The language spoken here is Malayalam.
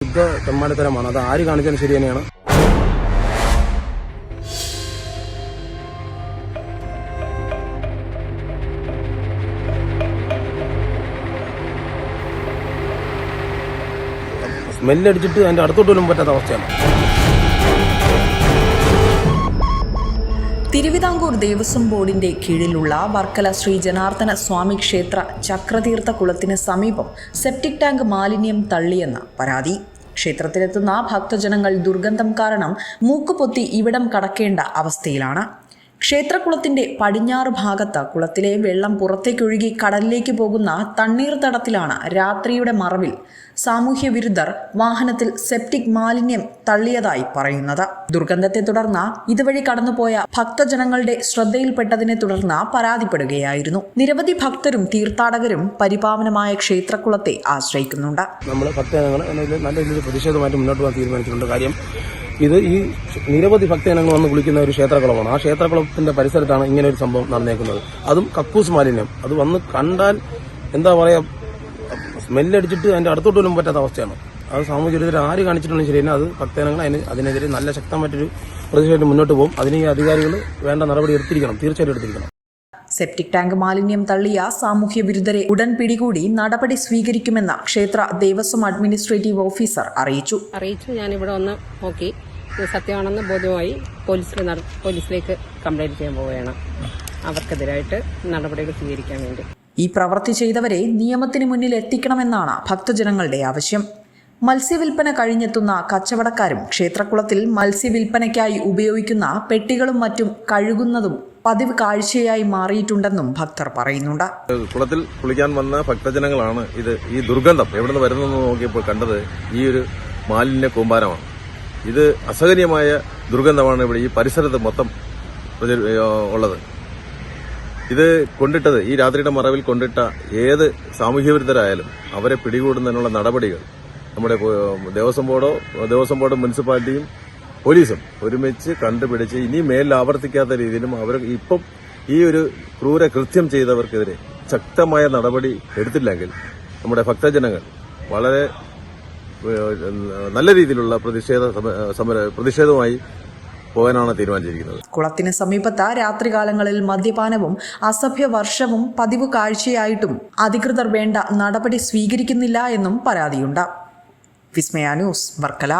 തെമ്മാടിത്തരമാണ്. അത് ആര് കാണിച്ചാലും ശരി തന്നെയാണ്. സ്മെല്ലടിച്ചിട്ട് അതിൻ്റെ അടുത്തോട്ട് പോലും പറ്റാത്ത അവസ്ഥയാണ്. തിരുവിതാംകൂർ ദേവസ്വം ബോർഡിന്റെ കീഴിലുള്ള വർക്കല ശ്രീ ജനാർദ്ദന സ്വാമി ക്ഷേത്ര ചക്രതീർത്ഥ കുളത്തിന് സമീപം സെപ്റ്റിക് ടാങ്ക് മാലിന്യം തള്ളിയെന്ന് പരാതി. ക്ഷേത്രത്തിലെത്തുന്ന ഭക്തജനങ്ങൾ ദുർഗന്ധം കാരണം മൂക്കുപൊത്തി ഇവിടം കടക്കേണ്ട അവസ്ഥയിലാണ്. ക്ഷേത്രക്കുളത്തിന്റെ പടിഞ്ഞാറ് ഭാഗത്ത് കുളത്തിലെ വെള്ളം പുറത്തേക്കൊഴുകി കടലിലേക്ക് പോകുന്ന തണ്ണീർത്തടത്തിലാണ് രാത്രിയുടെ മറവിൽ സാമൂഹ്യ വിരുദ്ധർ വാഹനത്തിൽ സെപ്റ്റിക് മാലിന്യം തള്ളിയതായി പറയുന്നത്. ദുർഗന്ധത്തെ തുടർന്ന് ഇതുവഴി കടന്നുപോയ ഭക്തജനങ്ങളുടെ ശ്രദ്ധയിൽപ്പെട്ടതിനെ തുടർന്ന് പരാതിപ്പെടുകയായിരുന്നു. നിരവധി ഭക്തരും തീർത്ഥാടകരും പരിപാവനമായ ക്ഷേത്രക്കുളത്തെ ആശ്രയിക്കുന്നുണ്ട്. നമ്മൾ ഭക്തജനങ്ങൾ നല്ല രീതിയിൽ പ്രതിഷേധമായിട്ട് മുന്നോട്ട് പോകാൻ തീരുമാനിച്ചിട്ടുണ്ട്. കാര്യം ഇത് ഈ നിരവധി ഭക്തജനങ്ങൾ വന്ന് കുളിക്കുന്ന ഒരു ക്ഷേത്രക്കുളമാണ്. ആ ക്ഷേത്രക്കുളത്തിന്റെ പരിസരത്താണ് ഇങ്ങനെ ഒരു സംഭവം നടന്നേക്കുന്നത്. അതും കക്കൂസ് മാലിന്യം. അത് വന്ന് കണ്ടാൽ എന്താ പറയാ, സ്മെല്ലടിച്ചിട്ട് അതിന്റെ അടുത്തോട്ട് പോലും പറ്റാത്ത അവസ്ഥയാണ്. അത് സാമൂഹ്യ വിരുദ്ധർ ആര് കാണിച്ചിട്ടുണ്ടെങ്കിലും ശരി തന്നെ അത് ഭക്തജനങ്ങൾ അതിനെതിരെ നല്ല ശക്തമായിട്ടൊരു പ്രതിഷേധം മുന്നോട്ട് പോകും. അതിന് ഈ അധികാരികൾ വേണ്ട നടപടി എടുത്തിരിക്കണം, തീർച്ചയായിട്ടും എടുത്തിരിക്കണം. സെപ്റ്റിക് ടാങ്ക് മാലിന്യം തള്ളിയ സാമൂഹ്യ വിരുദ്ധരെ ഉടൻ പിടികൂടി നടപടി സ്വീകരിക്കുമെന്ന് ക്ഷേത്ര ദേവസ്വം അഡ്മിനിസ്ട്രേറ്റീവ് ഓഫീസർ അറിയിച്ചു. ഞാനിവിടെ വന്ന് നോക്കി സത്യമാണെന്ന് ബോധ്യമായി പോലീസിലേക്ക് കംപ്ലൈന്റ് ചെയ്യാൻ പോവുകയാണ്. അവർക്കെതിരായിട്ട് നടപടികൾ സ്വീകരിക്കാൻ വേണ്ടി ഈ പ്രവൃത്തി ചെയ്തവരെ നിയമത്തിന് മുന്നിൽ എത്തിക്കണമെന്നാണ് ഭക്തജനങ്ങളുടെ ആവശ്യം. മത്സ്യവില്പന കഴിഞ്ഞെത്തുന്ന കച്ചവടക്കാരും ക്ഷേത്രക്കുളത്തിൽ മത്സ്യവില്പനയ്ക്കായി ഉപയോഗിക്കുന്ന പെട്ടികളും മറ്റും കഴുകുന്നതും പതിവ് കാഴ്ചയായി മാറിയിട്ടുണ്ടെന്നും ഭക്തർ പറയുന്നുണ്ട്. കുളത്തിൽ കുളിക്കാൻ വന്ന ഭക്തജനങ്ങളാണ് ഈ ദുർഗന്ധം എവിടെ നിന്ന് വരുന്നെന്ന് നോക്കിയപ്പോൾ കണ്ടത് ഈ ഒരു മാലിന്യ കൂമ്പാരമാണ്. ഇത് അസഹനീയമായ ദുർഗന്ധമാണ് ഇവിടെ ഈ പരിസരത്ത് മൊത്തം ഉള്ളത്. ഇത് കൊണ്ടിട്ടത് ഈ രാത്രിയുടെ മറവിൽ കൊണ്ടിട്ട ഏത് സാമൂഹ്യ വിരുദ്ധരായാലും അവരെ പിടികൂടുന്നതിനുള്ള നടപടികൾ നമ്മുടെ ദേവസ്വം ബോർഡും മുനിസിപ്പാലിറ്റിയും പോലീസും ഒരുമിച്ച് കണ്ടുപിടിച്ച് ഇനി മേലിൽ ആവർത്തിക്കാത്ത രീതിയിലും അവർ ഇപ്പം ഈ ഒരു ക്രൂര കൃത്യം ചെയ്തവർക്കെതിരെ ശക്തമായ നടപടി എടുത്തില്ലെങ്കിൽ നമ്മുടെ ഭക്തജനങ്ങൾ വളരെ നല്ല രീതിയിലുള്ള പ്രതിഷേധവുമായി പോകാനാണ് തീരുമാനിച്ചിരിക്കുന്നത്. കുളത്തിന് സമീപത്ത് രാത്രികാലങ്ങളിൽ മദ്യപാനവും അസഭ്യവർഷവും പതിവ് കാഴ്ചയായിട്ടും അധികൃതർ വേണ്ട നടപടി സ്വീകരിക്കുന്നില്ല എന്നും പരാതിയുണ്ട്. വിസ്മയ ന്യൂസ്, വർക്കല.